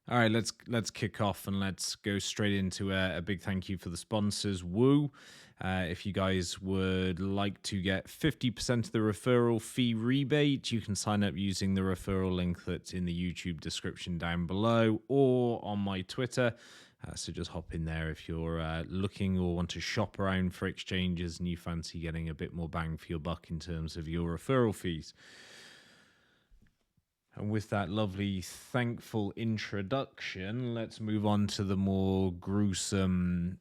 All right, let's kick off and let's go straight into a big thank you for the sponsors. Woo! If you guys would like to get 50% of the referral fee rebate, you can sign up using the referral link that's in the YouTube description down below or on my Twitter. So just hop in there if you're looking or want to shop around for exchanges and you fancy getting a bit more bang for your buck in terms of your referral fees. And with that lovely, thankful introduction, let's move on to the more gruesome,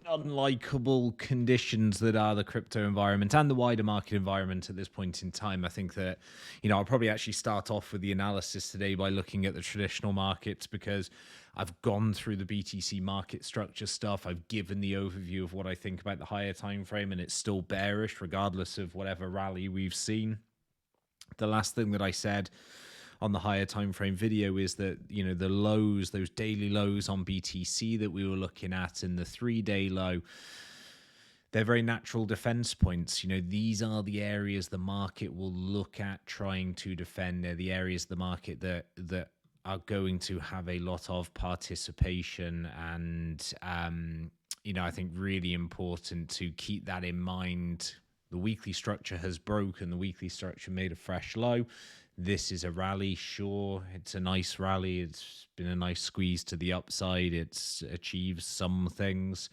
unlikable conditions that are the crypto environment and the wider market environment at this point in time. I think that, I'll probably actually start off with the analysis today by looking at the traditional markets because I've gone through the BTC market structure stuff. I've given the overview of what I think about the higher time frame, and it's still bearish regardless of whatever rally we've seen. The last thing that I said on the higher time frame video is that the lows, those daily lows on BTC that we were looking at, and the 3-day low, they're very natural defense points. These are the areas the market will look at trying to defend. They're the areas of the market that are going to have a lot of participation, and I think really important to keep that in mind. The weekly structure has broken. The weekly structure made a fresh low. This is a rally. Sure, it's a nice rally. It's been a nice squeeze to the upside. It's achieved some things.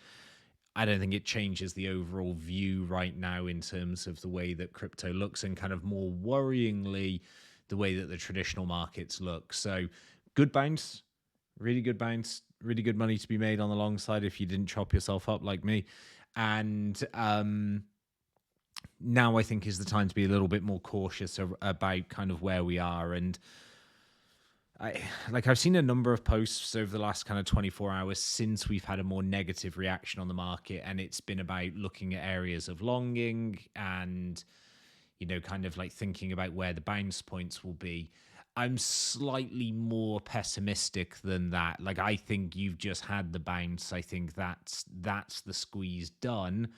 I don't think it changes the overall view right now in terms of the way that crypto looks, and kind of more worryingly, the way that the traditional markets look. So good bounce, really good bounce, really good money to be made on the long side if you didn't chop yourself up like me. And now I think is the time to be a little bit more cautious about kind of where we are. And I've seen a number of posts over the last kind of 24 hours since we've had a more negative reaction on the market, and it's been about looking at areas of longing and kind of like thinking about where the bounce points will be. I'm slightly more pessimistic than that. Like, I think you've just had the bounce. I think that's the squeeze done.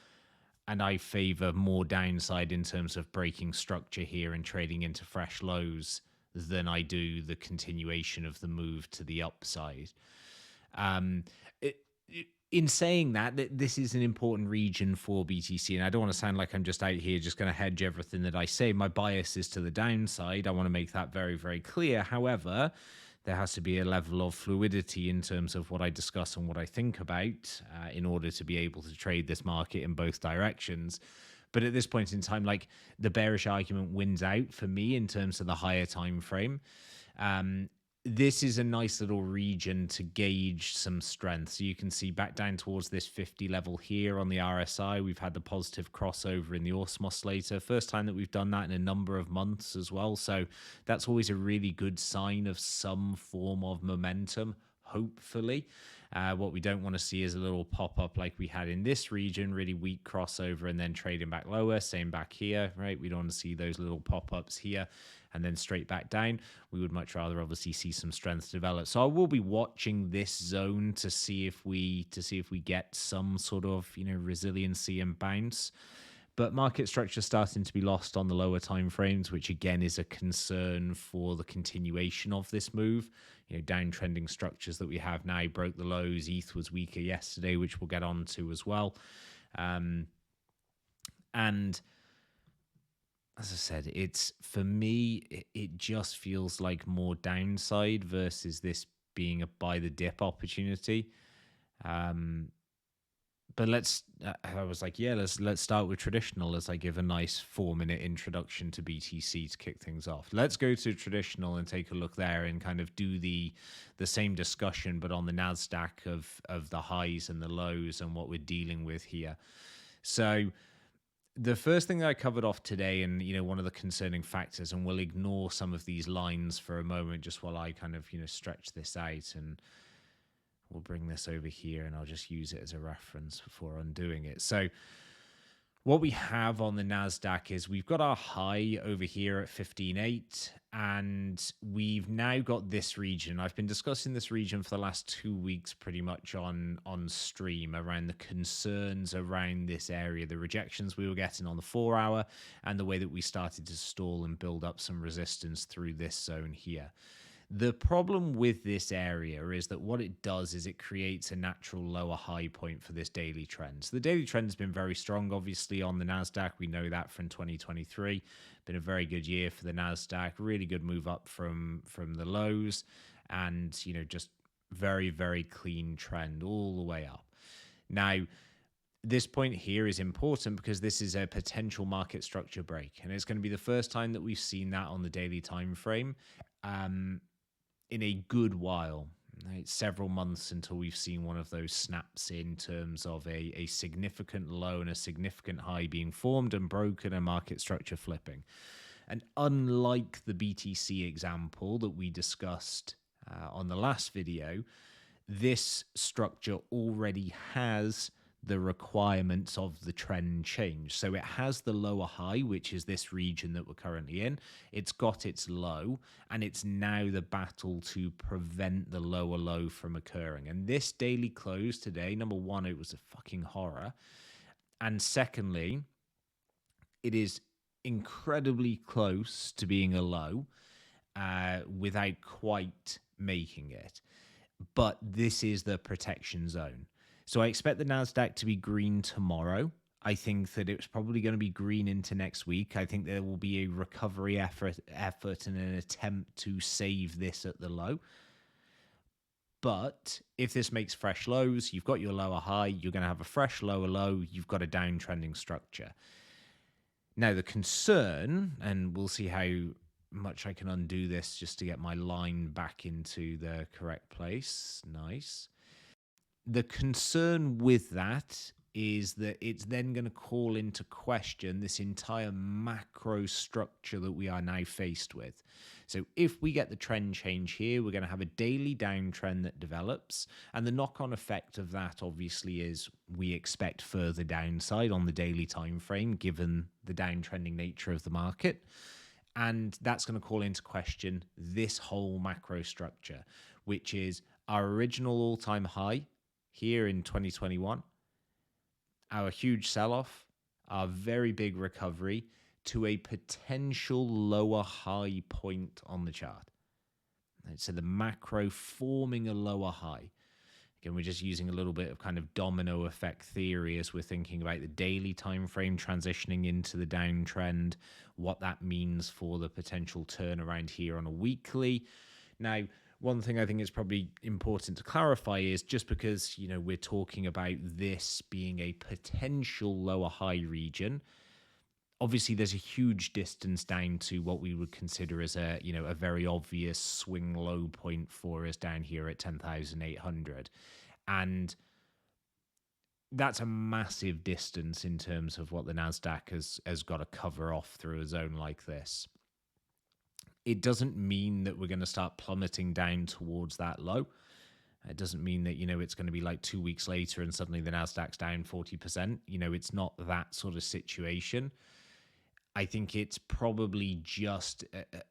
And I favor more downside in terms of breaking structure here and trading into fresh lows than I do the continuation of the move to the upside. In saying that, this is an important region for BTC, and I don't want to sound like I'm just out here just going to hedge everything that I say. My bias is to the downside. I want to make that very, very clear. However, there has to be a level of fluidity in terms of what I discuss and what I think about in order to be able to trade this market in both directions. But at this point in time, like, the bearish argument wins out for me in terms of the higher time frame. This is a nice little region to gauge some strength. So you can see back down towards this 50 level here on the RSI. We've had the positive crossover in the Awesome Oscillator. First time that we've done that in a number of months as well. So that's always a really good sign of some form of momentum, hopefully. What we don't want to see is a little pop-up like we had in this region, really weak crossover and then trading back lower, same back here, right? We don't want to see those little pop-ups here and then straight back down. We would much rather obviously see some strength develop. So I will be watching this zone to see if we get some sort of resiliency and bounce. But market structure starting to be lost on the lower time frames, which again is a concern for the continuation of this move. Downtrending structures that we have now broke the lows. ETH was weaker yesterday, which we'll get on to as well. And as I said, it's, for me, it just feels like more downside versus this being a buy the dip opportunity. But I was like, yeah, let's start with traditional as I give a nice 4-minute introduction to BTC to kick things off. Let's go to traditional and take a look there and kind of do the same discussion, but on the NASDAQ of the highs and the lows and what we're dealing with here. So the first thing that I covered off today, and one of the concerning factors, and we'll ignore some of these lines for a moment just while I kind of stretch this out, and we'll bring this over here and I'll just use it as a reference before undoing it. So What we have on the NASDAQ is we've got our high over here at 15.8, and we've now got this region. I've been discussing this region for the last 2 weeks pretty much on stream around the concerns around this area, the rejections we were getting on the 4-hour, and the way that we started to stall and build up some resistance through this zone here. The problem with this area is that what it does is it creates a natural lower high point for this daily trend. So the daily trend has been very strong, obviously, on the NASDAQ. We know that from 2023. Been a very good year for the NASDAQ. Really good move up from the lows, and, you know, just very, very clean trend all the way up. Now, this point here is important because this is a potential market structure break, and it's going to be the first time that we've seen that on the daily time frame in a good while. It's several months until we've seen one of those snaps in terms of a significant low and a significant high being formed and broken and market structure flipping. And unlike the BTC example that we discussed on the last video, this structure already has the requirements of the trend change. So it has the lower high, which is this region that we're currently in. It's got its low, and it's now the battle to prevent the lower low from occurring. And this daily close today, number one, it was a fucking horror. And secondly, it is incredibly close to being a low without quite making it. But this is the protection zone. So I expect the NASDAQ to be green tomorrow. I think that it's probably going to be green into next week. I think there will be a recovery effort and an attempt to save this at the low. But if this makes fresh lows, you've got your lower high, you're going to have a fresh lower low, you've got a downtrending structure. Now, the concern, and we'll see how much I can undo this just to get my line back into the correct place. Nice. The concern with that is that it's then going to call into question this entire macro structure that we are now faced with. So if we get the trend change here, we're going to have a daily downtrend that develops. And the knock-on effect of that, obviously, is we expect further downside on the daily time frame, given the downtrending nature of the market. And that's going to call into question this whole macro structure, which is our original all-time high here in 2021, our huge sell-off, our very big recovery to a potential lower high point on the chart. So the macro forming a lower high. Again, we're just using a little bit of kind of domino effect theory as we're thinking about the daily time frame transitioning into the downtrend, what that means for the potential turnaround here on a weekly. Now, one thing I think is probably important to clarify is just because, you know, we're talking about this being a potential lower high region, obviously there's a huge distance down to what we would consider as a, you know, a very obvious swing low point for us down here at 10,800. And that's a massive distance in terms of what the NASDAQ has got to cover off through a zone like this. It doesn't mean that we're going to start plummeting down towards that low. It doesn't mean that, you know, it's going to be like 2 weeks later and suddenly the NASDAQ's down 40%. You know, it's not that sort of situation. I think it's probably just,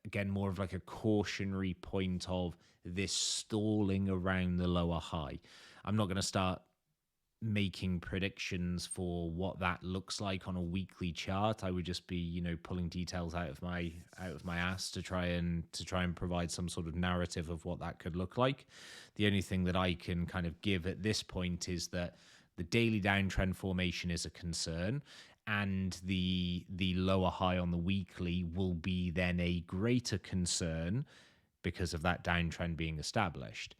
again, more of like a cautionary point of this stalling around the lower high. I'm not going to start making predictions for what that looks like on a weekly chart. I would just be, you know, pulling details out of my ass to try and provide some sort of narrative of what that could look like. The only thing that I can kind of give at this point is that the daily downtrend formation is a concern, and the lower high on the weekly will be then a greater concern because of that downtrend being established.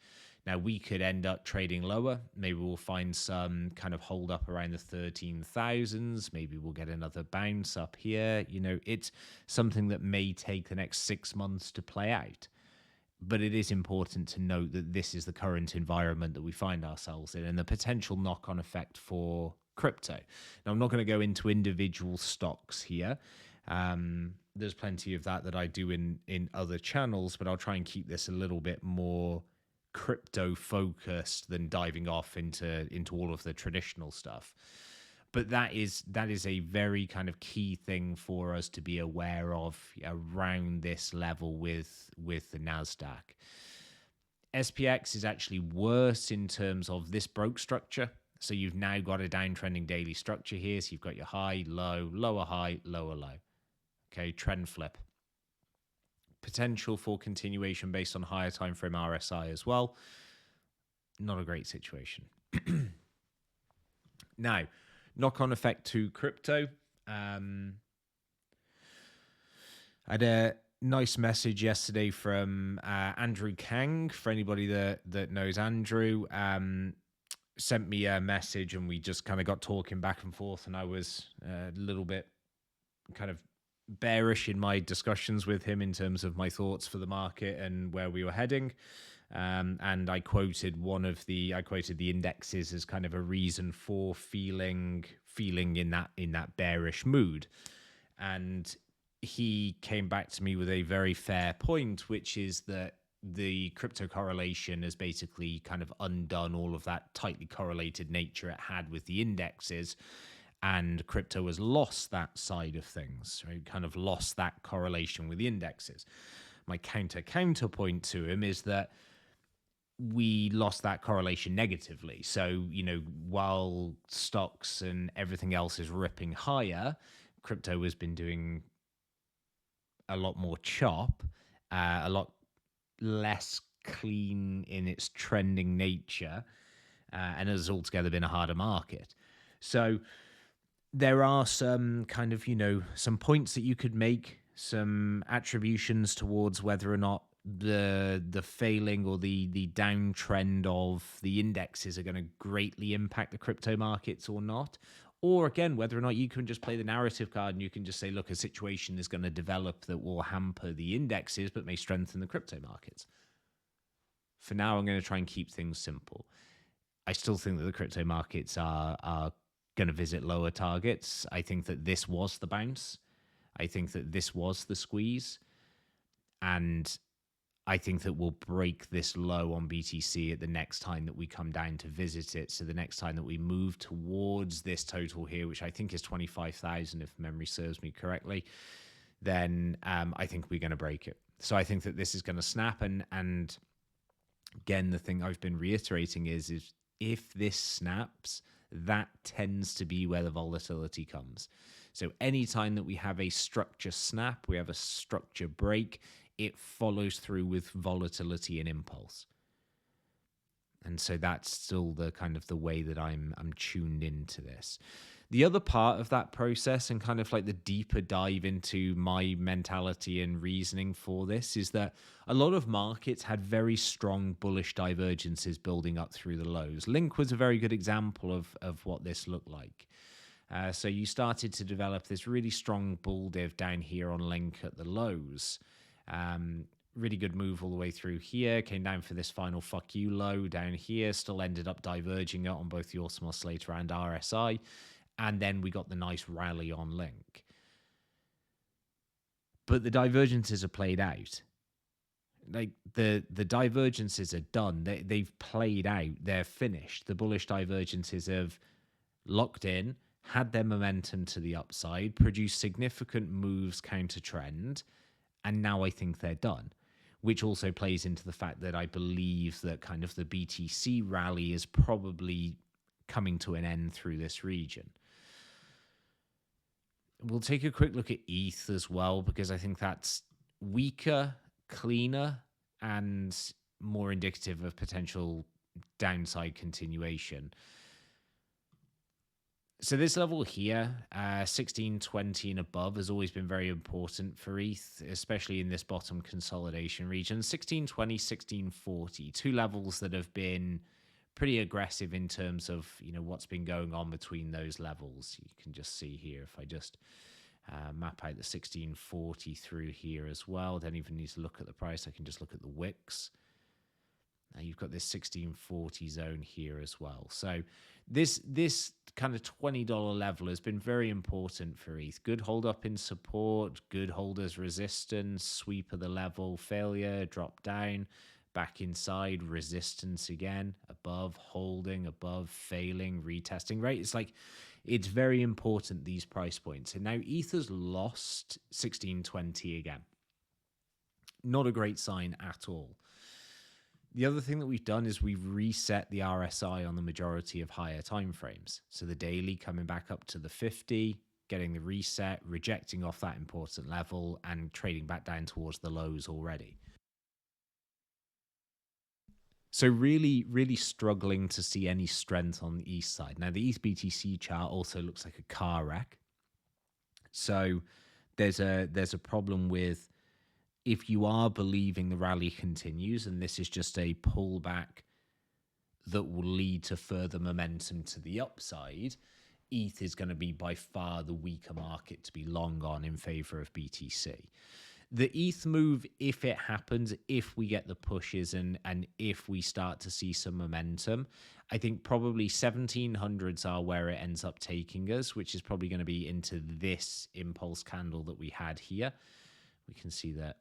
Now, we could end up trading lower. Maybe we'll find some kind of hold up around the 13,000s. Maybe we'll get another bounce up here. You know, it's something that may take the next 6 months to play out. But it is important to note that this is the current environment that we find ourselves in and the potential knock-on effect for crypto. Now, I'm not going to go into individual stocks here. There's plenty of that I do in other channels, but I'll try and keep this a little bit more crypto focused than diving off into all of the traditional stuff. but that is a very kind of key thing for us to be aware of around this level with the Nasdaq. SPX is actually worse in terms of this broke structure. So you've now got a downtrending daily structure here. So you've got your high, low, lower high, lower low. Okay, trend flip. Potential for continuation based on higher time frame RSI as well. Not a great situation. Now, knock-on effect to crypto. I had a nice message yesterday from Andrew Kang. For anybody that knows Andrew, sent me a message and we just kind of got talking back and forth, and I was a little bit kind of bearish in my discussions with him in terms of my thoughts for the market and where we were heading. And I quoted the indexes as kind of a reason for feeling in that bearish mood. And he came back to me with a very fair point, which is that the crypto correlation has basically kind of undone all of that tightly correlated nature it had with the indexes, and crypto has lost that side of things, right? Kind of lost that correlation with the indexes. My counterpoint to him is that we lost that correlation negatively. So, while stocks and everything else is ripping higher, crypto has been doing a lot more chop, a lot less clean in its trending nature, and has altogether been a harder market. So there are some kind of, some points that you could make, some attributions towards whether or not the failing or the downtrend of the indexes are going to greatly impact the crypto markets or not. Or again, whether or not you can just play the narrative card and you can just say, look, a situation is going to develop that will hamper the indexes but may strengthen the crypto markets. For now, I'm going to try and keep things simple. I still think that the crypto markets are going to visit lower targets. I think that this was the bounce. I think that this was the squeeze. And I think that we'll break this low on BTC at the next time that we come down to visit it. So the next time that we move towards this total here, which I think is 25,000 if memory serves me correctly, then I think we're going to break it. So I think that this is going to snap. And again, the thing I've been reiterating is if this snaps, that tends to be where the volatility comes. So anytime that we have a structure snap, we have a structure break, it follows through with volatility and impulse. And so that's still the kind of the way that I'm tuned into this. The other part of that process and kind of like the deeper dive into my mentality and reasoning for this is that a lot of markets had very strong bullish divergences building up through the lows. Link was a very good example of what this looked like. So you started to develop this really strong bull div down here on Link at the lows. Really good move all the way through here. Came down for this final fuck you low down here. Still ended up diverging it on both the Awesome Oscillator and RSI. And then we got the nice rally on Link. But the divergences are played out. Like the divergences are done. They've played out. They're finished. The bullish divergences have locked in, had their momentum to the upside, produced significant moves counter trend, and now I think they're done. Which also plays into the fact that I believe that kind of the BTC rally is probably coming to an end through this region. We'll take a quick look at ETH as well, because I think that's weaker, cleaner, and more indicative of potential downside continuation. So this level here, 1620 and above, has always been very important for ETH, especially in this bottom consolidation region. 1620, 1640, two levels that have been pretty aggressive in terms of what's been going on between those levels. You can just see here, if I just map out the 1640 through here as well, don't even need to look at the price, I can just look at the wicks. Now you've got this 1640 zone here as well. So this kind of $20 level has been very important for ETH. Good hold up in support, good hold as resistance, sweep of the level, failure, drop down, back inside, resistance again, above, holding, above, failing, retesting, right? It's very important, these price points. And now Ether's lost 1620 again. Not a great sign at all. The other thing that we've done is we've reset the RSI on the majority of higher time frames. So the daily coming back up to the 50, getting the reset, rejecting off that important level, and trading back down towards the lows already. So really, really struggling to see any strength on the ETH side. Now, the ETH BTC chart also looks like a car wreck. So there's a problem with, if you are believing the rally continues and this is just a pullback that will lead to further momentum to the upside, ETH is going to be by far the weaker market to be long on in favor of BTC. The ETH move, if it happens, if we get the pushes and if we start to see some momentum, I think probably 1700s are where it ends up taking us, which is probably going to be into this impulse candle that we had here. We can see that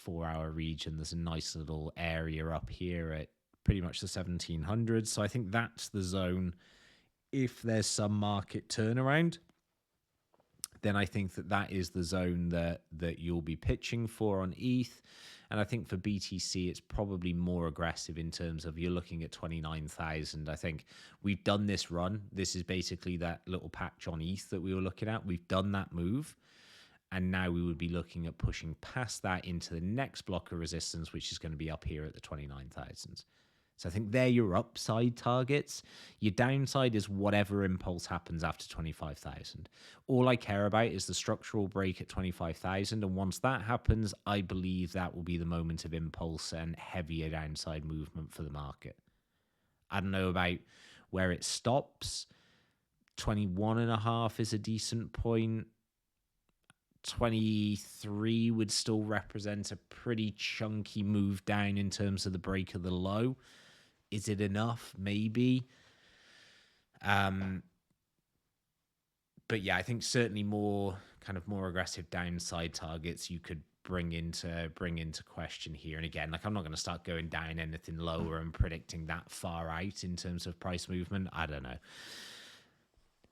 4-hour region, there's a nice little area up here at pretty much the 1700s. So I think that's the zone. If there's some market turnaround, then I think that is the zone that you'll be pitching for on ETH. And I think for BTC, it's probably more aggressive in terms of you're looking at 29,000. I think we've done this run. This is basically that little patch on ETH that we were looking at. We've done that move. And now we would be looking at pushing past that into the next block of resistance, which is going to be up here at the 29,000s. So I think they're your upside targets. Your downside is whatever impulse happens after 25,000. All I care about is the structural break at 25,000. And once that happens, I believe that will be the moment of impulse and heavier downside movement for the market. I don't know about where it stops. 21.5 is a decent point. 23 would still represent a pretty chunky move down in terms of the break of the low. Is it enough? Maybe. But yeah, I think certainly more aggressive downside targets you could bring into question here. And again, I'm not going to start going down anything lower and predicting that far out in terms of price movement. I don't know.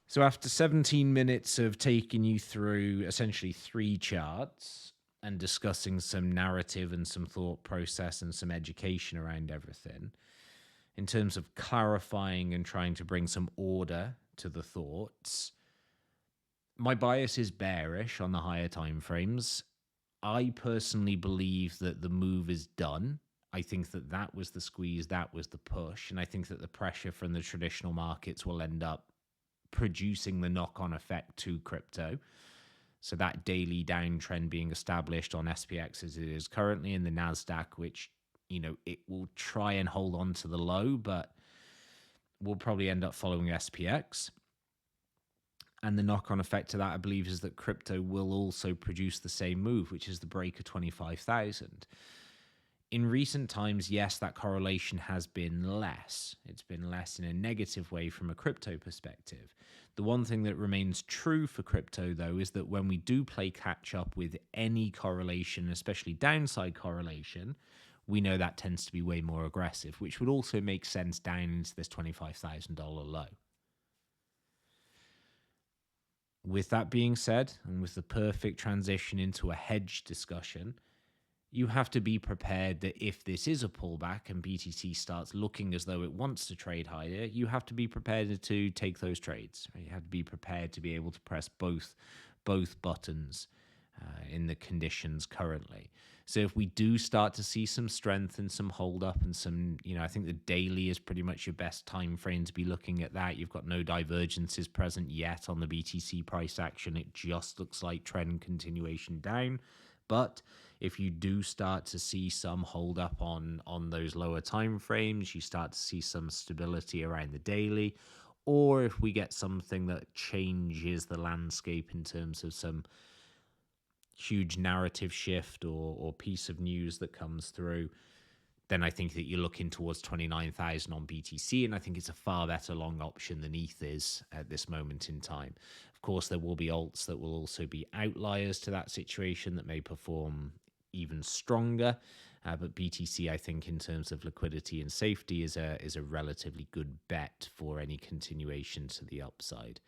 So after 17 minutes of taking you through essentially 3 charts and discussing some narrative and some thought process and some education around everything, in terms of clarifying and trying to bring some order to the thoughts, my bias is bearish on the higher time frames. I personally believe that the move is done. I think that was the squeeze, that was the push, and I think that the pressure from the traditional markets will end up producing the knock-on effect to crypto. So that daily downtrend being established on SPX as it is currently in the NASDAQ, which, it will try and hold on to the low, but will probably end up following SPX. And the knock-on effect to that, I believe, is that crypto will also produce the same move, which is the break of 25,000. In recent times, yes, that correlation has been less. It's been less in a negative way from a crypto perspective. The one thing that remains true for crypto, though, is that when we do play catch up with any correlation, especially downside correlation, we know that tends to be way more aggressive, which would also make sense down into this $25,000 low. With that being said, and with the perfect transition into a hedge discussion, you have to be prepared that if this is a pullback and BTC starts looking as though it wants to trade higher, you have to be prepared to take those trades. You have to be prepared to be able to press both buttons in the conditions currently. So if we do start to see some strength and some hold up and some, I think the daily is pretty much your best time frame to be looking at that. You've got no divergences present yet on the BTC price action. It just looks like trend continuation down. But if you do start to see some hold up on those lower time frames, you start to see some stability around the daily, or if we get something that changes the landscape in terms of some huge narrative shift or piece of news that comes through, then I think that you're looking towards 29,000 on BTC, and I think it's a far better long option than ETH is at this moment in time. Of course, there will be alts that will also be outliers to that situation that may perform even stronger, but BTC, I think, in terms of liquidity and safety, is a relatively good bet for any continuation to the upside.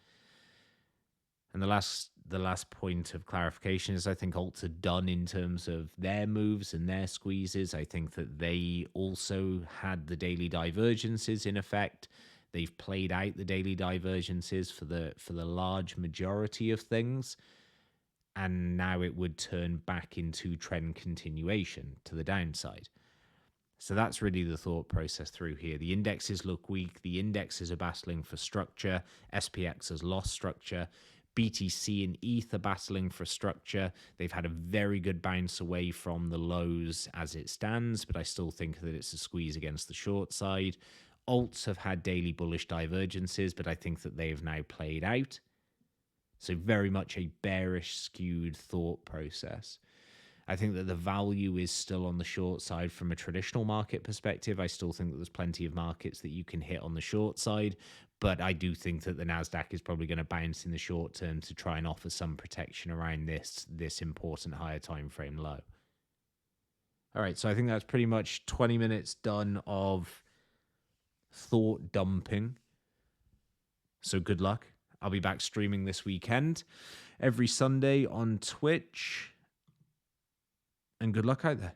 And the last point of clarification is I think alts are done in terms of their moves and their squeezes. I think that they also had the daily divergences in effect. They've played out the daily divergences for the large majority of things. And now it would turn back into trend continuation to the downside. So that's really the thought process through here. The indexes look weak. The indexes are battling for structure. SPX has lost structure. BTC and ETH are battling for structure. They've had a very good bounce away from the lows as it stands, but I still think that it's a squeeze against the short side. Alts have had daily bullish divergences, but I think that they have now played out. So very much a bearish skewed thought process. I think that the value is still on the short side from a traditional market perspective. I still think that there's plenty of markets that you can hit on the short side, but I do think that the Nasdaq is probably going to bounce in the short term to try and offer some protection around this important higher time frame low. All right, so I think that's pretty much 20 minutes done of thought dumping. So good luck. I'll be back streaming this weekend, every Sunday on Twitch. And good luck out there.